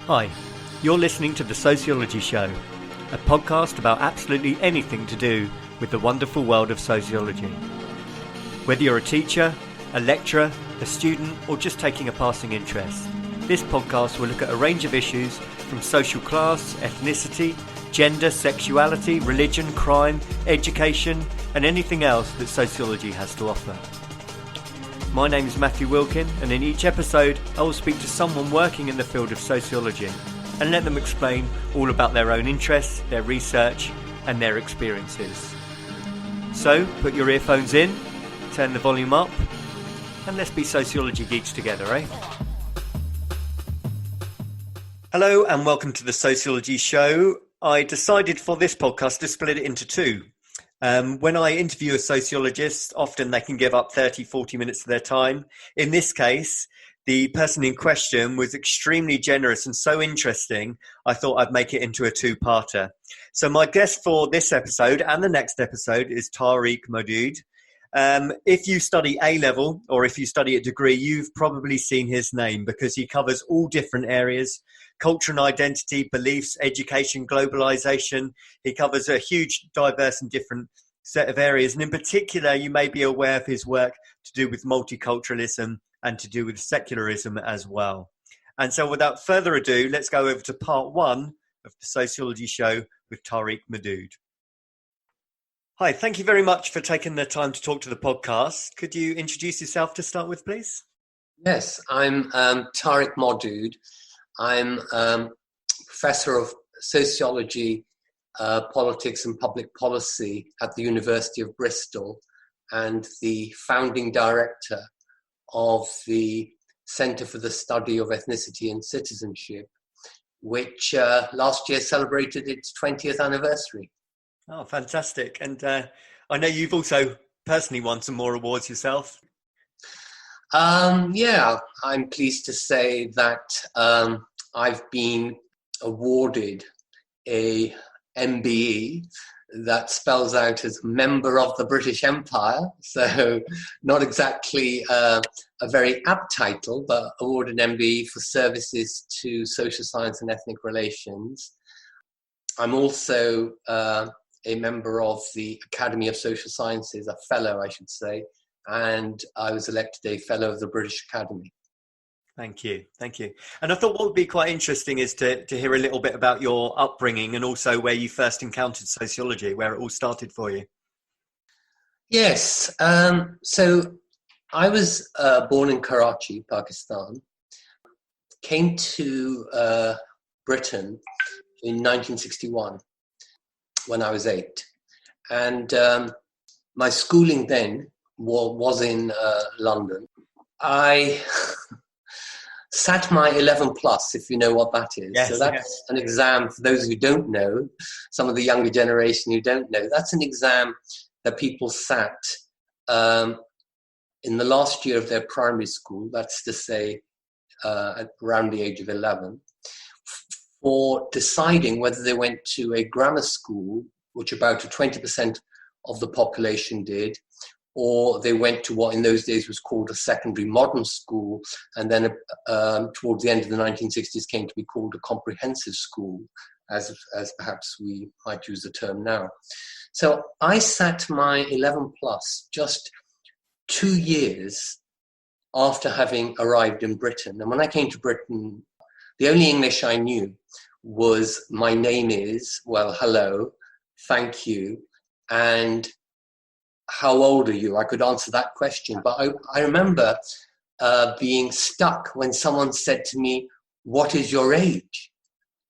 Hi, you're listening to The Sociology Show, a podcast about absolutely anything to do with the wonderful world of sociology. Whether you're a teacher, a lecturer, a student, or just taking a passing interest, this podcast will look at a range of issues from social class, ethnicity, gender, sexuality, religion, crime, education, and anything else that sociology has to offer. My name is Matthew Wilkin, and in each episode I will speak to someone working in the field of sociology and let them explain all about their own interests, their research and their experiences. So put your earphones in, turn the volume up, and let's be sociology geeks together, eh? Hello and welcome to the Sociology Show. I decided for this podcast to split it into two. When I interview a sociologist, often they can give up 30, 40 minutes of their time. In this case, the person in question was extremely generous and so interesting, I thought I'd make it into a two-parter. So my guest for this episode and the next episode is Tariq Modood. If you study A-level or if you study a degree, you've probably seen his name because he covers all different areas: culture and identity, beliefs, education, globalization. He covers a huge, diverse and different set of areas. And in particular, you may be aware of his work to do with multiculturalism and to do with secularism as well. And so without further ado, let's go over to part one of the Sociology Show with Tariq Modood. Hi, thank you very much for taking the time to talk to the podcast. Could you introduce yourself to start with, please? Yes, I'm Tariq Modood. I'm Professor of Sociology, Politics and Public Policy at the University of Bristol and the founding director of the Centre for the Study of Ethnicity and Citizenship, which last year celebrated its 20th anniversary. Oh, fantastic. And I know you've also personally won some more awards yourself. Yeah, I'm pleased to say that I've been awarded a MBE that spells out as Member of the British Empire. So not exactly a very apt title, but awarded MBE for services to social science and ethnic relations. I'm also a member of the Academy of Social Sciences, a fellow, I should say, and I was elected a fellow of the British Academy. Thank you. Thank you. And I thought what would be quite interesting is to hear a little bit about your upbringing and also where you first encountered sociology, where it all started for you. Yes. So I was born in Karachi, Pakistan, came to Britain in 1961 when I was 8. And my schooling then was in London. I sat my 11 plus, if you know what that is. Yes, so that's an exam, for those who don't know, some of the younger generation who don't know, that's an exam that people sat in the last year of their primary school, that's to say around the age of 11, for deciding whether they went to a grammar school, which about 20% of the population did, or they went to what in those days was called a secondary modern school, and then towards the end of the 1960s came to be called a comprehensive school, as perhaps we might use the term now. So I sat my 11 plus just 2 years after having arrived in Britain. And when I came to Britain, the only English I knew was my name is, well, hello, thank you, and how old are you? I could answer that question. But I remember being stuck when someone said to me, what is your age?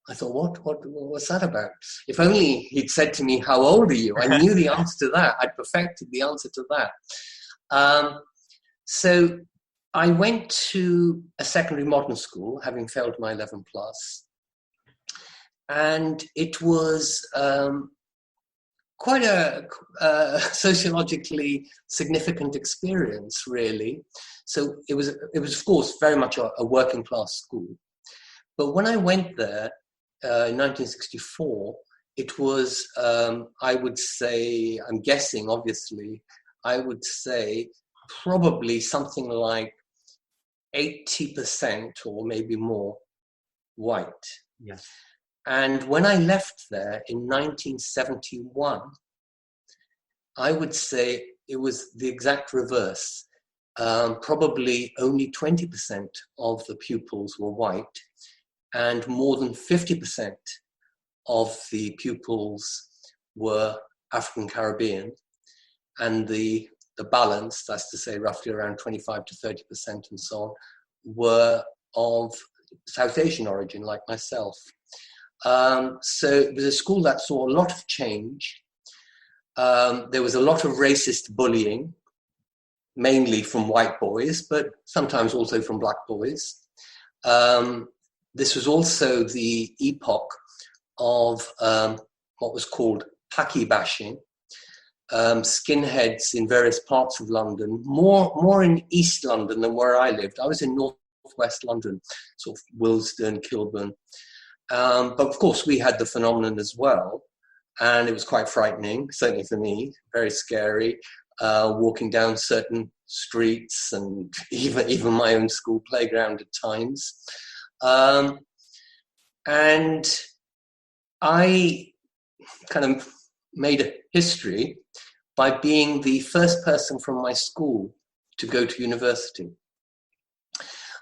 I thought, what's that about? If only he'd said to me, how old are you? I knew the answer to that. I'd perfected the answer to that. So I went to a secondary modern school, having failed my 11 plus. And it was quite a sociologically significant experience, really. So it was of course very much a working class school. But when I went there in 1964, it was, I would say, I'm guessing, obviously, I would say probably something like 80% or maybe more white. Yes. And when I left there in 1971, I would say it was the exact reverse. Probably only 20% of the pupils were white, and more than 50% of the pupils were African Caribbean, and the balance, that's to say roughly around 25 to 30% and so on, were of South Asian origin, like myself. So it was a school that saw a lot of change. There was a lot of racist bullying, mainly from white boys, but sometimes also from black boys. This was also the epoch of what was called Paki bashing, skinheads in various parts of London, more in East London than where I lived. I was in northwest London, sort of Willesden, Kilburn. But of course, we had the phenomenon as well, and it was quite frightening, certainly for me, very scary, walking down certain streets and even my own school playground at times. And I kind of made a history by being the first person from my school to go to university.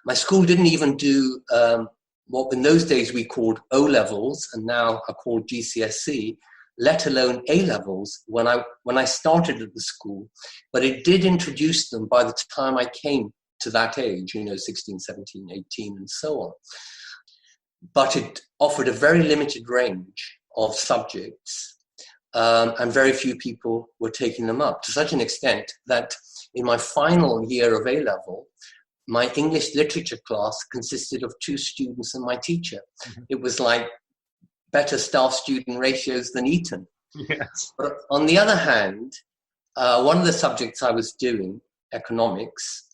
My school didn't even do what in those days we called O-levels and now are called GCSE, let alone A-levels when I started at the school. But it did introduce them by the time I came to that age, 16, 17, 18, and so on. But it offered a very limited range of subjects, and very few people were taking them up, to such an extent that in my final year of A-level, my English literature class consisted of 2 students and my teacher. Mm-hmm. It was like better staff-student ratios than Eton. Yes. But on the other hand, one of the subjects I was doing, economics,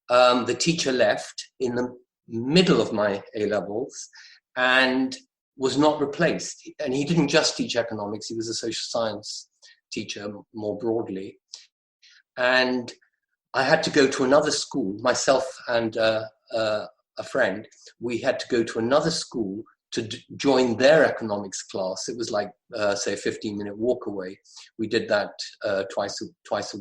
the teacher left in the middle of my A-levels and was not replaced. And he didn't just teach economics, he was a social science teacher more broadly. And I had to go to another school, myself and a friend, we had to go to another school to join their economics class. It was like, say, a 15-minute walk away. We did that twice a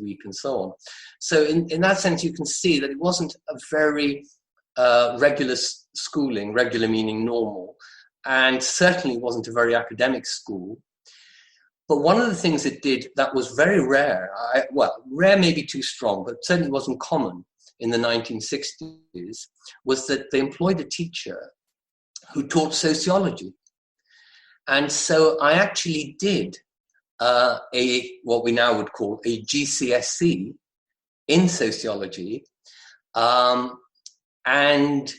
week and so on. So in that sense, you can see that it wasn't a very regular schooling, regular meaning normal, and certainly wasn't a very academic school. But one of the things it did that was very rare, rare may be too strong, but certainly wasn't common in the 1960s, was that they employed a teacher who taught sociology. And so I actually did what we now would call a GCSE in sociology. And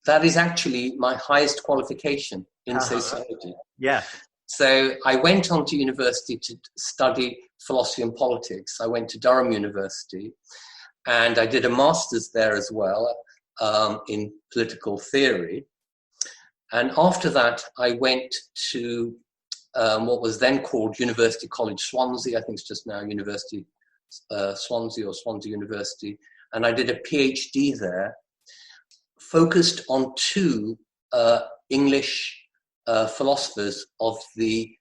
that is actually my highest qualification in sociology. Yeah. So I went on to university to study philosophy and politics. I went to Durham University and I did a master's there as well in political theory. And after that, I went to what was then called University College Swansea. I think it's just now University Swansea or Swansea University. And I did a PhD there, focused on 2 English philosophers of the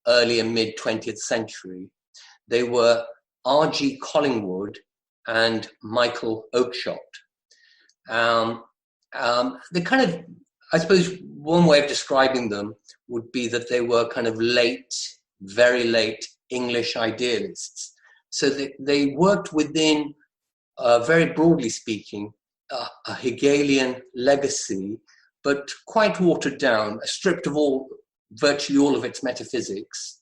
early and mid 20th century. They were R.G. Collingwood and Michael Oakeshott. They kind of, I suppose one way of describing them would be that they were kind of late, very late English idealists. So they worked within, very broadly speaking, a Hegelian legacy, but quite watered down, stripped of virtually all of its metaphysics,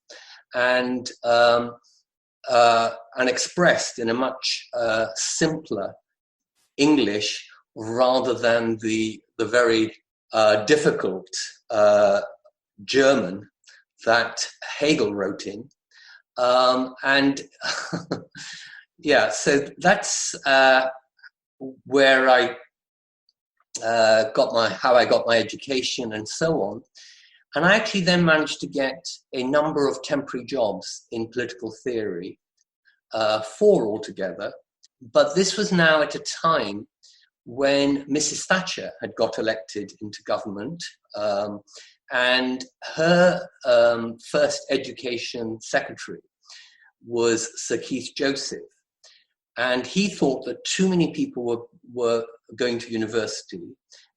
and expressed in a much simpler English rather than the very difficult German that Hegel wrote in. And yeah, so that's where I how I got my education and so on. And I actually then managed to get a number of temporary jobs in political theory, 4 altogether. But this was now at a time when Mrs. Thatcher had got elected into government, and her first education secretary was Sir Keith Joseph. And he thought that too many people were going to university,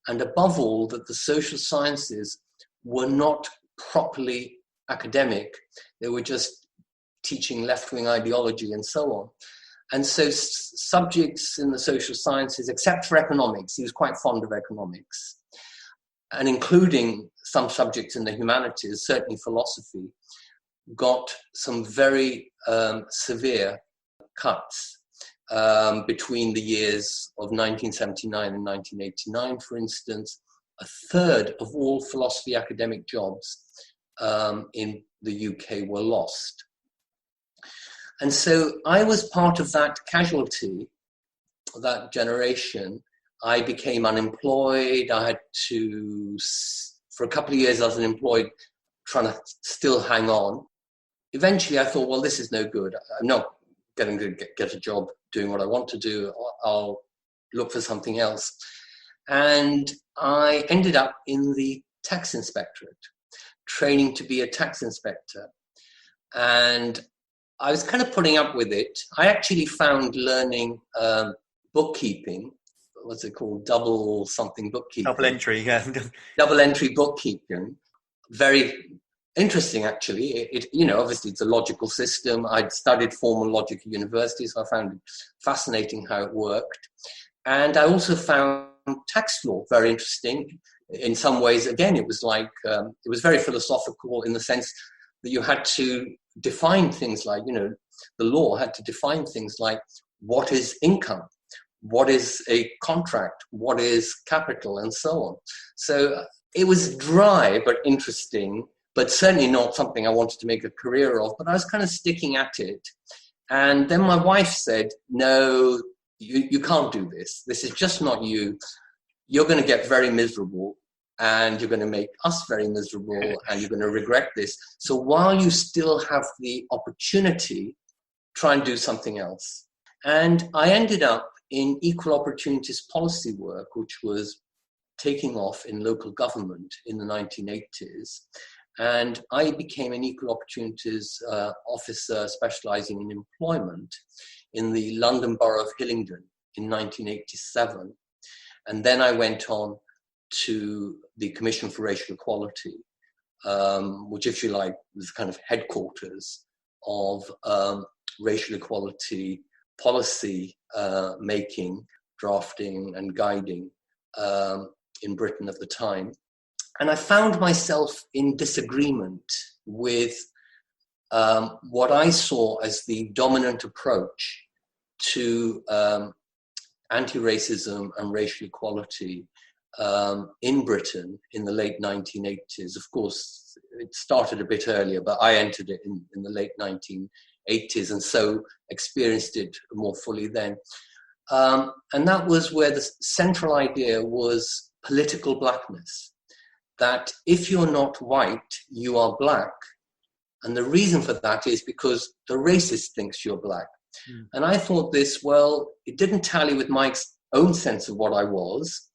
and above all, that the social sciences were not properly academic. They were just teaching left-wing ideology and so on. And so subjects in the social sciences, except for economics, he was quite fond of economics, and including some subjects in the humanities, certainly philosophy, got some very severe cuts. Between the years of 1979 and 1989, for instance, a third of all philosophy academic jobs in the UK were lost. And so I was part of that casualty, that generation. I became unemployed. I had to, for a couple of years, I was unemployed, trying to still hang on. Eventually, I thought, well, this is no good. I'm not going to get a job doing what I want to do. I'll look for something else. And I ended up in the tax inspectorate, training to be a tax inspector. And I was kind of putting up with it. I actually found learning bookkeeping, what's it called? Double something bookkeeping. Double entry, yeah. Double entry bookkeeping. Very interesting, actually. It obviously it's a logical system. I'd studied formal logic at university, so I found it fascinating how it worked. And I also found tax law very interesting. In some ways, again, it was like, it was very philosophical in the sense that you had to define things like, the law had to define things like what is income, what is a contract, what is capital, and so on. So it was dry but interesting, but certainly not something I wanted to make a career of, but I was kind of sticking at it. And then my wife said, no, you can't do this. This is just not you. You're going to get very miserable, and you're going to make us very miserable, and you're going to regret this. So while you still have the opportunity, try and do something else. And I ended up in equal opportunities policy work, which was taking off in local government in the 1980s. And I became an equal opportunities officer specializing in employment in the London Borough of Hillingdon in 1987. And then I went on to the Commission for Racial Equality, which, if you like, was kind of headquarters of racial equality policy making, drafting and guiding in Britain at the time. And I found myself in disagreement with what I saw as the dominant approach to anti-racism and racial equality in Britain in the late 1980s. Of course, it started a bit earlier, but I entered it in the late 1980s and so experienced it more fully then. And that was where the central idea was political blackness, that if you're not white, you are black. And the reason for that is because the racist thinks you're black. And I thought this, well, it didn't tally with my own sense of what I was,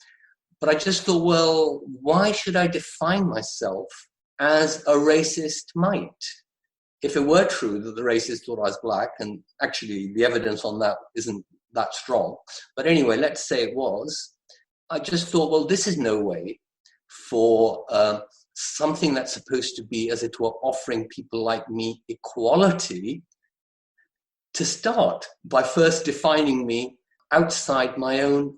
but I just thought, well, why should I define myself as a racist might? If it were true that the racist thought I was black, and actually the evidence on that isn't that strong, but anyway, let's say it was, I just thought, well, this is no way for something that's supposed to be, as it were, offering people like me equality to start by first defining me outside my own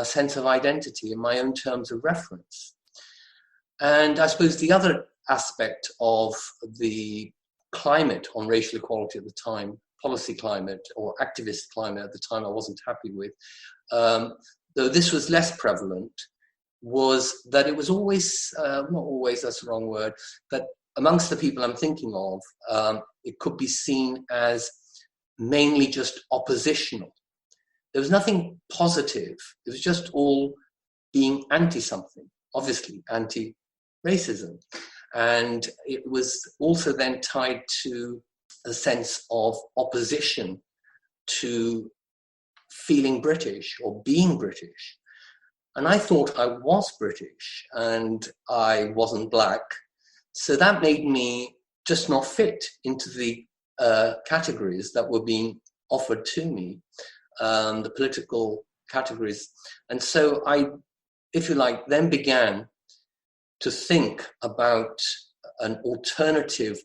sense of identity and my own terms of reference. And I suppose the other aspect of the climate on racial equality at the time, policy climate or activist climate at the time I wasn't happy with, though this was less prevalent, was that it was always, not always, that's the wrong word, that amongst the people I'm thinking of, it could be seen as mainly just oppositional. There was nothing positive. It was just all being anti-something, obviously anti-racism. And it was also then tied to a sense of opposition to feeling British or being British. And I thought I was British and I wasn't black. So that made me just not fit into the categories that were being offered to me, the political categories. And so I, if you like, then began to think about an alternative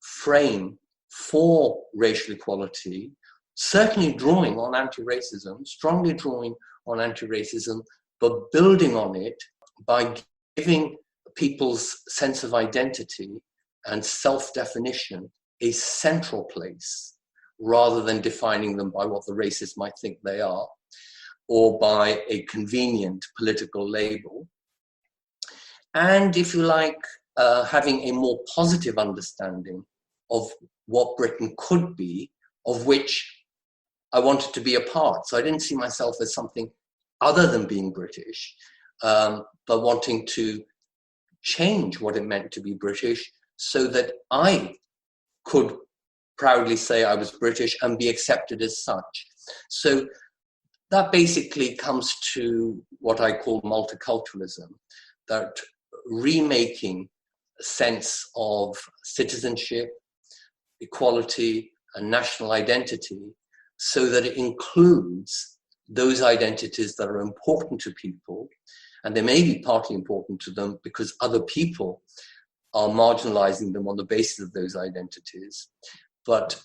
frame for racial equality, certainly drawing on anti-racism, strongly drawing on anti-racism, but building on it by giving people's sense of identity and self-definition a central place, rather than defining them by what the racists might think they are, or by a convenient political label. And if you like, having a more positive understanding of what Britain could be, of which I wanted to be a part. So I didn't see myself as something other than being British, but wanting to change what it meant to be British so that I could proudly say I was British and be accepted as such. So that basically comes to what I call multiculturalism, that remaking a sense of citizenship, equality, and national identity so that it includes those identities that are important to people, and they may be partly important to them because other people are marginalizing them on the basis of those identities, but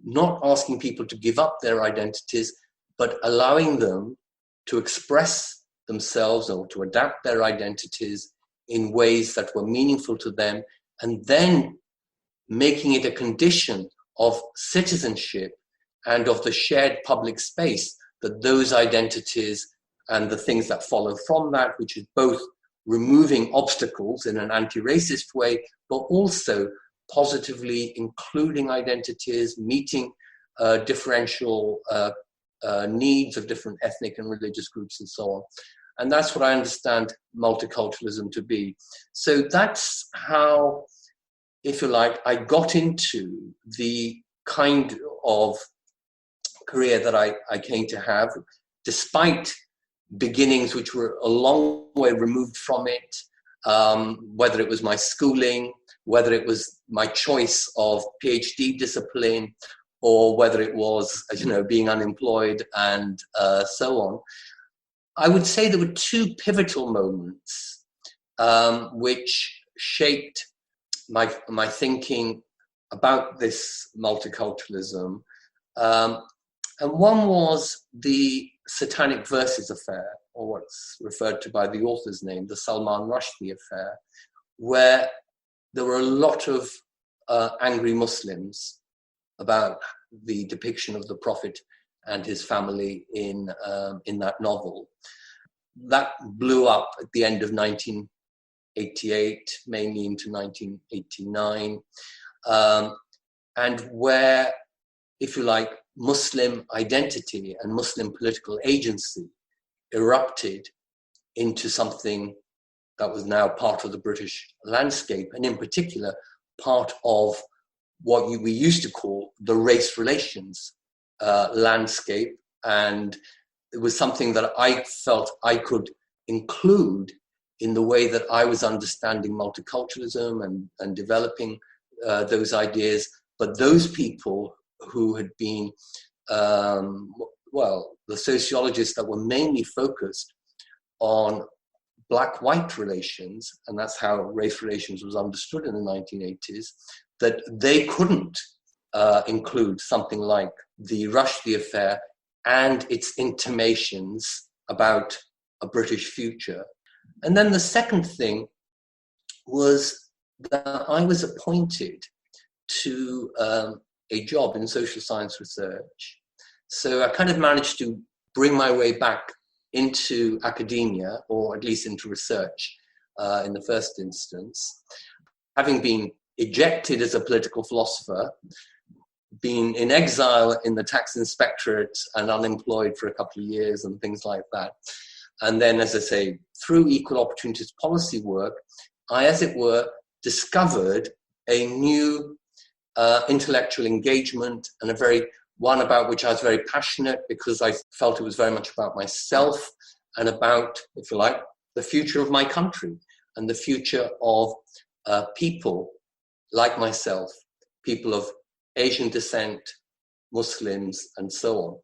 not asking people to give up their identities, but allowing them to express themselves or to adapt their identities in ways that were meaningful to them, and then making it a condition of citizenship and of the shared public space that those identities and the things that follow from that, which is both removing obstacles in an anti-racist way, but also positively including identities, meeting differential needs of different ethnic and religious groups and so on. And that's what I understand multiculturalism to be. So that's how, if you like, I got into the kind of career that I came to have, despite beginnings which were a long way removed from it, whether it was my schooling, whether it was my choice of PhD discipline, or whether it was, being unemployed and so on. I would say there were two pivotal moments which shaped my thinking about this multiculturalism. And one was the Satanic Verses affair, or what's referred to by the author's name, the Salman Rushdie affair, where there were a lot of angry Muslims about the depiction of the Prophet and his family in that novel. That blew up at the end of 1988, mainly into 1989, and where, if you like, Muslim identity and Muslim political agency erupted into something that was now part of the British landscape, and in particular, part of what we used to call the race relations landscape. And it was something that I felt I could include in the way that I was understanding multiculturalism and developing those ideas. But those people who had been, the sociologists that were mainly focused on black-white relations, and that's how race relations was understood in the 1980s, that they couldn't include something like the Rushdie affair and its intimations about a British future. And then the second thing was that I was appointed to a job in social science research. So I kind of managed to bring my way back into academia, or at least into research in the first instance. Having been ejected as a political philosopher, been in exile in the tax inspectorate and unemployed for a couple of years and things like that. And then, as I say, through equal opportunities policy work, I, as it were, discovered a new intellectual engagement, and one about which I was very passionate because I felt it was very much about myself and about, if you like, the future of my country and the future of people like myself, people of Asian descent, Muslims, and so on.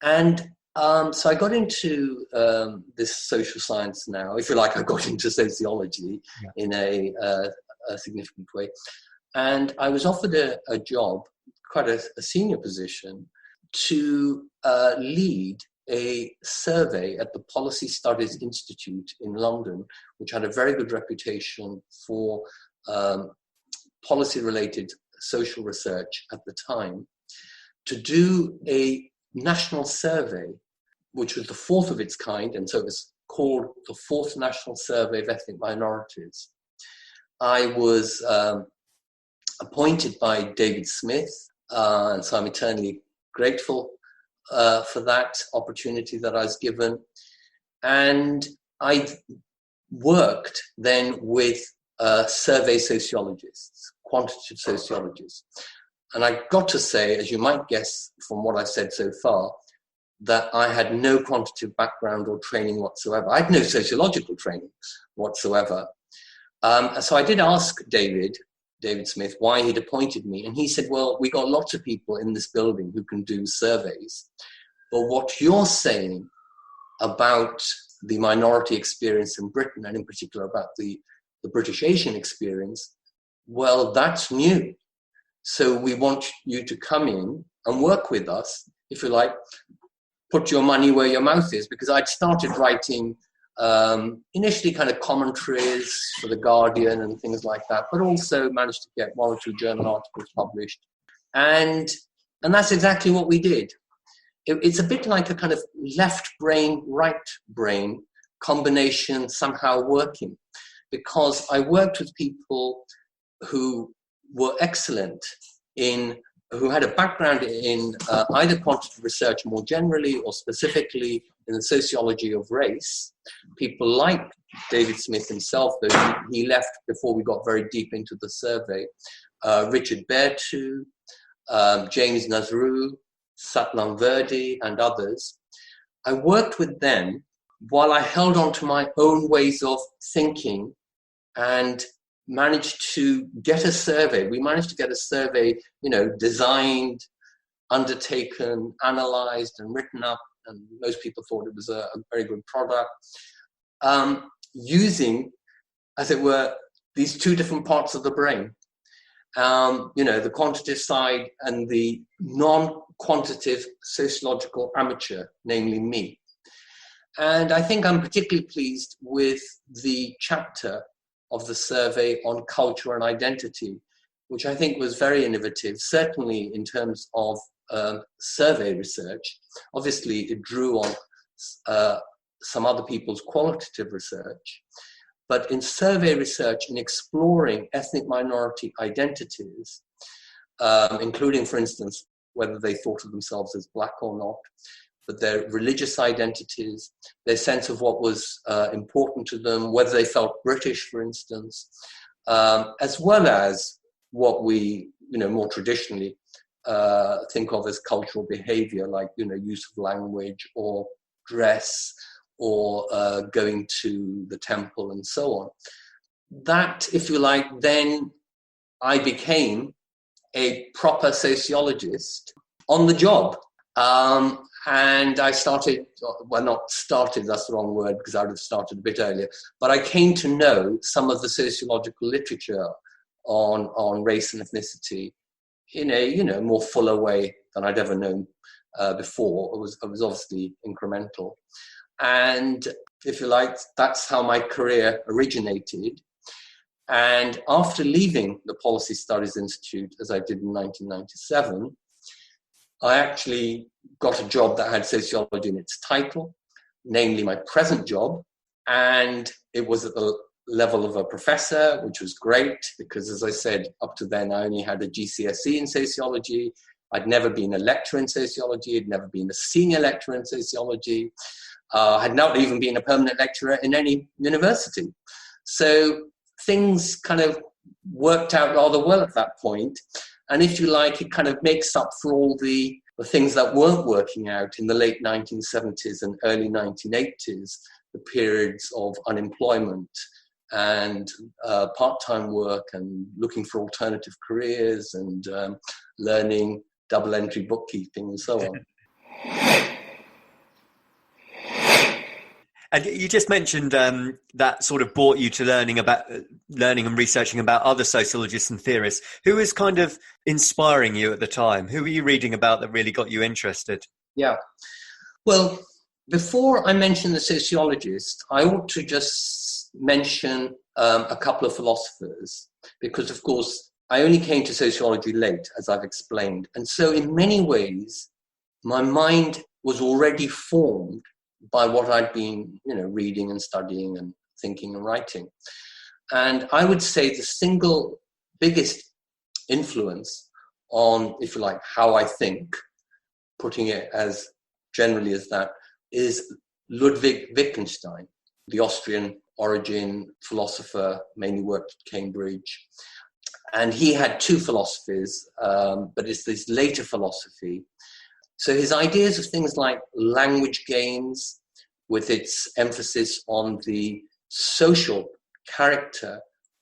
And so I got into this social science now. If you like, I got into sociology in a significant way. And I was offered a job, quite a senior position, to lead a survey at the Policy Studies Institute in London, which had a very good reputation for policy-related social research at the time, to do a national survey, which was the fourth of its kind, and so it was called the Fourth National Survey of Ethnic Minorities. I was appointed by David Smith, and so I'm eternally grateful for that opportunity that I was given. And I worked then with survey sociologists, quantitative sociologists. And I got to say, as you might guess from what I've said so far, that I had no quantitative background or training whatsoever. I had no sociological training whatsoever. So I did ask David Smith why he'd appointed me. And he said, well, we got lots of people in this building who can do surveys. But what you're saying about the minority experience in Britain, and in particular about the British Asian experience, well, that's new. So we want you to come in and work with us, if you like, put your money where your mouth is, because I'd started writing initially kind of commentaries for The Guardian and things like that, but also managed to get one or two journal articles published. And that's exactly what we did. It's a bit like a kind of left brain, right brain combination somehow working, because I worked with people who were excellent who had a background in either quantitative research more generally or specifically in the sociology of race. People like David Smith himself, though he left before we got very deep into the survey, Richard Bertu, James Nazrou, Satnam Verdi, and others. I worked with them while I held on to my own ways of thinking and managed to get a survey. We managed to get a survey, designed, undertaken, analyzed, and written up, and most people thought it was a very good product, using, as it were, these two different parts of the brain. The quantitative side and the non-quantitative sociological amateur, namely me. And I think I'm particularly pleased with the chapter of the survey on culture and identity, which I think was very innovative, certainly in terms of survey research. Obviously, it drew on some other people's qualitative research, but in survey research, in exploring ethnic minority identities, including, for instance, whether they thought of themselves as black or not, but their religious identities, their sense of what was important to them, whether they felt British, for instance, as well as what we, more traditionally think of as cultural behavior, like, use of language or dress or going to the temple and so on. That, if you like, then I became a proper sociologist on the job. And I started, well, not started, that's the wrong word, because I would have started a bit earlier, but I came to know some of the sociological literature on race and ethnicity in a, more fuller way than I'd ever known before. It was obviously incremental. And if you like, that's how my career originated. And after leaving the Policy Studies Institute, as I did in 1997, I actually got a job that had sociology in its title, namely my present job. And it was at the level of a professor, which was great because, as I said, up to then I only had a GCSE in sociology. I'd never been a lecturer in sociology. I'd never been a senior lecturer in sociology. Had not even been a permanent lecturer in any university. So things kind of worked out rather well at that point. And if you like, it kind of makes up for all the the things that weren't working out in the late 1970s and early 1980s, the periods of unemployment and part-time work and looking for alternative careers and learning double-entry bookkeeping and so on. And you just mentioned that sort of brought you to learning and researching about other sociologists and theorists. Who was kind of inspiring you at the time? Who were you reading about that really got you interested? Yeah. Well, before I mention the sociologists, I ought to just mention a couple of philosophers, because, of course, I only came to sociology late, as I've explained. And so in many ways, my mind was already formed by what I'd been, reading and studying and thinking and writing. And I would say the single biggest influence on, if you like, how I think, putting it as generally as that, is Ludwig Wittgenstein, the Austrian origin philosopher, mainly worked at Cambridge. And he had two philosophies, but it's this later philosophy. So his ideas of things like language games, with its emphasis on the social character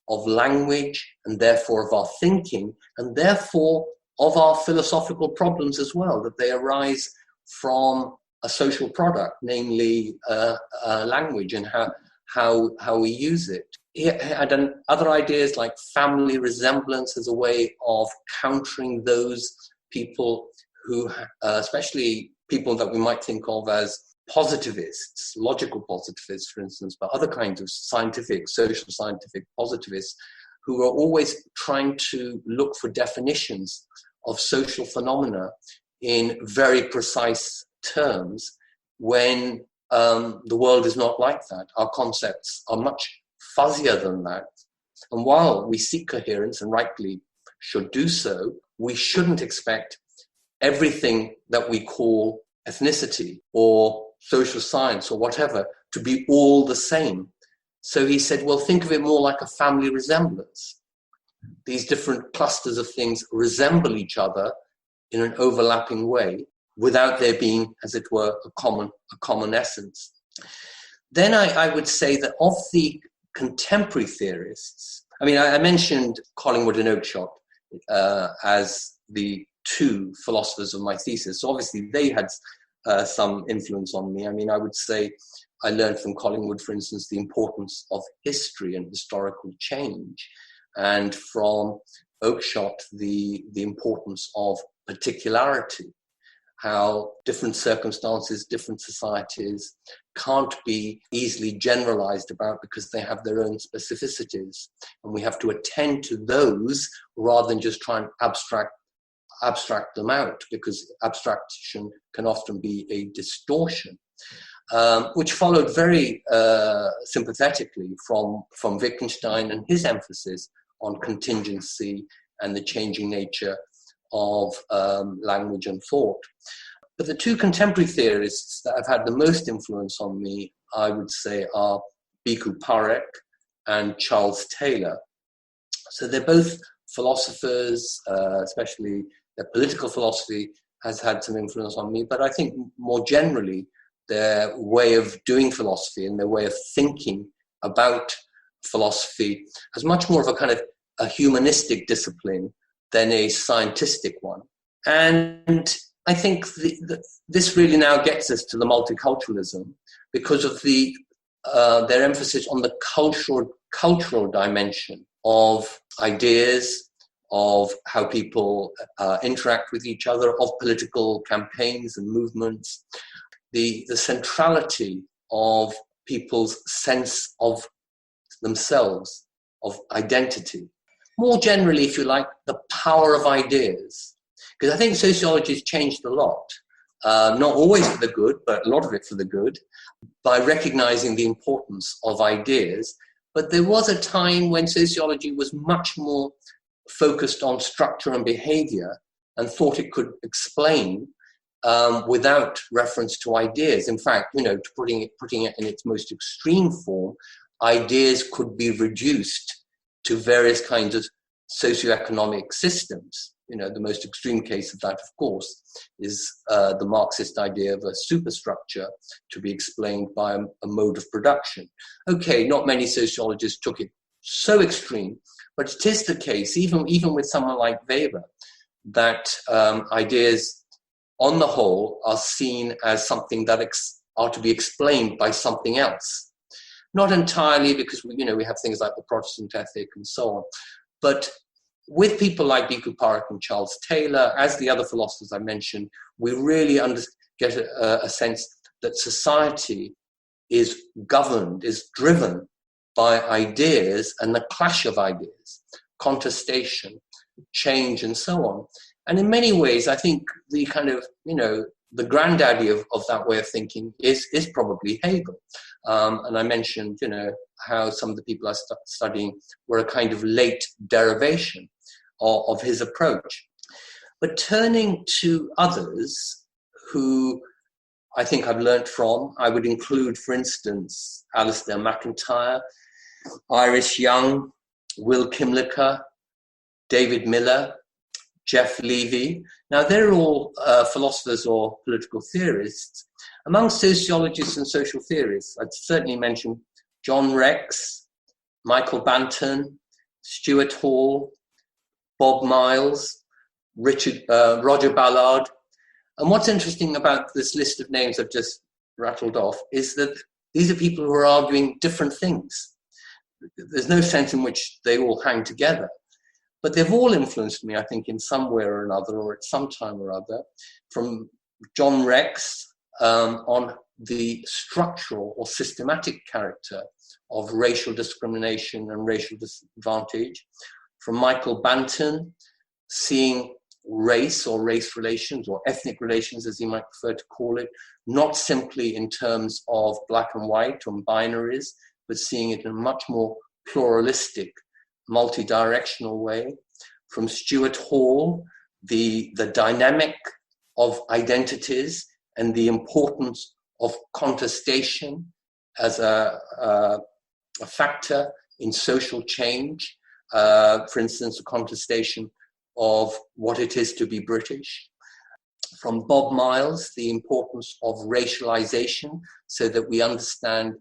of language and therefore of our thinking and therefore of our philosophical problems as well, that they arise from a social product, namely language and how we use it. He had other ideas like family resemblance as a way of countering those people who, especially people that we might think of as positivists, logical positivists, for instance, but other kinds of social scientific positivists who are always trying to look for definitions of social phenomena in very precise terms when the world is not like that. Our concepts are much fuzzier than that. And while we seek coherence, and rightly should do so, we shouldn't expect everything that we call ethnicity or social science or whatever to be all the same. So he said, well, think of it more like a family resemblance. These different clusters of things resemble each other in an overlapping way without there being, as it were, a common essence. Then I would say that of the contemporary theorists, I mentioned Collingwood and Oakeshott as the two philosophers of my thesis. So obviously they had some influence on me. I would say I learned from Collingwood, for instance, the importance of history and historical change, and from Oakeshott, the importance of particularity, how different circumstances, different societies can't be easily generalized about because they have their own specificities. And we have to attend to those rather than just try and abstract them out, because abstraction can often be a distortion, which followed very sympathetically from Wittgenstein and his emphasis on contingency and the changing nature of language and thought. But the two contemporary theorists that have had the most influence on me, I would say, are Bhikkhu Parekh and Charles Taylor. So they're both philosophers, especially their political philosophy has had some influence on me, but I think more generally their way of doing philosophy and their way of thinking about philosophy has much more of a kind of a humanistic discipline than a scientistic one. And I think this really now gets us to the multiculturalism because of their emphasis on the cultural dimension of ideas, of how people interact with each other, of political campaigns and movements, the centrality of people's sense of themselves, of identity. More generally, if you like, the power of ideas. Because I think sociology has changed a lot, not always for the good, but a lot of it for the good, by recognizing the importance of ideas. But there was a time when sociology was much more focused on structure and behavior and thought it could explain without reference to ideas. In fact, putting it in its most extreme form, ideas could be reduced to various kinds of socioeconomic systems. The most extreme case of that, of course, is the Marxist idea of a superstructure to be explained by a mode of production. Okay, not many sociologists took it so extreme, but it is the case, even with someone like Weber, that ideas on the whole are seen as something that are to be explained by something else. Not entirely, because we have things like the Protestant ethic and so on, but with people like Bhikkhu Parekh and Charles Taylor, as the other philosophers I mentioned, we really get a sense that society is governed, is driven by ideas and the clash of ideas, contestation, change, and so on. And in many ways, I think the kind of, the granddaddy of that way of thinking is probably Hegel. And I mentioned, how some of the people I studying were a kind of late derivation of his approach. But turning to others who I think I've learnt from, I would include, for instance, Alistair MacIntyre, Iris Young, Will Kimlicka, David Miller, Jeff Levy. Now, they're all philosophers or political theorists. Among sociologists and social theorists, I'd certainly mention John Rex, Michael Banton, Stuart Hall, Bob Miles, Roger Ballard. And what's interesting about this list of names I've just rattled off is that these are people who are arguing different things. There's no sense in which they all hang together. But they've all influenced me, I think, in some way or another, or at some time or other, from John Rex on the structural or systematic character of racial discrimination and racial disadvantage, from Michael Banton, seeing race or race relations or ethnic relations, as he might prefer to call it, not simply in terms of black and white or binaries, but seeing it in a much more pluralistic, multi-directional way. From Stuart Hall, the dynamic of identities and the importance of contestation as a factor in social change. For instance, a contestation of what it is to be British. From Bob Miles, the importance of racialization so that we understand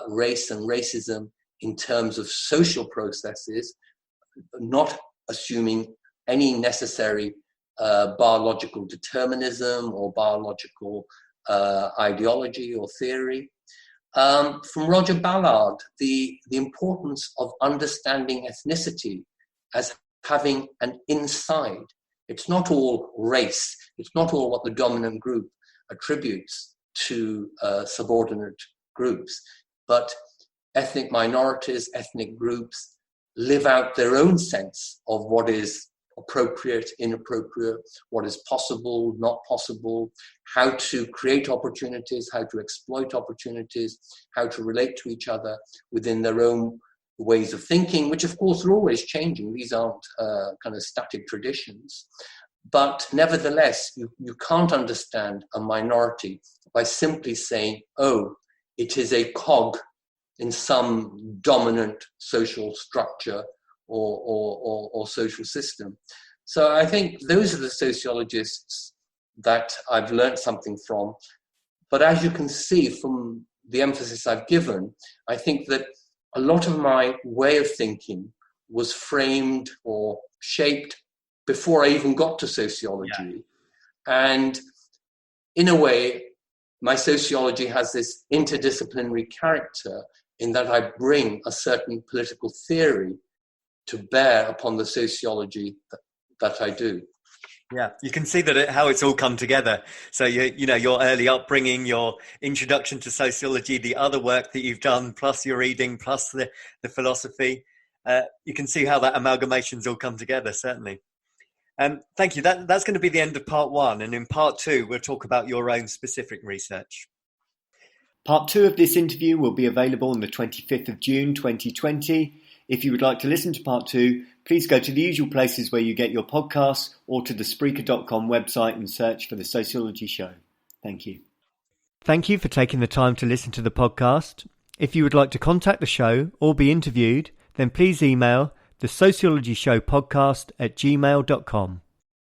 race and racism in terms of social processes, not assuming any necessary biological determinism or biological ideology or theory. From Roger Ballard, the importance of understanding ethnicity as having an inside. It's not all race. It's not all what the dominant group attributes to subordinate groups, but ethnic minorities, ethnic groups live out their own sense of what is appropriate, inappropriate, what is possible, not possible, how to create opportunities, how to exploit opportunities, how to relate to each other within their own ways of thinking, which of course are always changing. These aren't kind of static traditions. But nevertheless, you can't understand a minority by simply saying, oh, it is a cog in some dominant social structure or social system. So I think those are the sociologists that I've learned something from. But as you can see from the emphasis I've given, I think that a lot of my way of thinking was framed or shaped before I even got to sociology. Yeah. And in a way, my sociology has this interdisciplinary character in that I bring a certain political theory to bear upon the sociology that I do. Yeah, you can see that how it's all come together. So your early upbringing, your introduction to sociology, the other work that you've done, plus your reading, plus the philosophy. You can see how that amalgamation's all come together, certainly. Thank you. That's going to be the end of part one. And in part two, we'll talk about your own specific research. Part two of this interview will be available on the 25th of June 2020. If you would like to listen to part two, please go to the usual places where you get your podcasts or to the Spreaker.com website and search for The Sociology Show. Thank you. Thank you for taking the time to listen to the podcast. If you would like to contact the show or be interviewed, then please email thesociologyshowpodcast@gmail.com.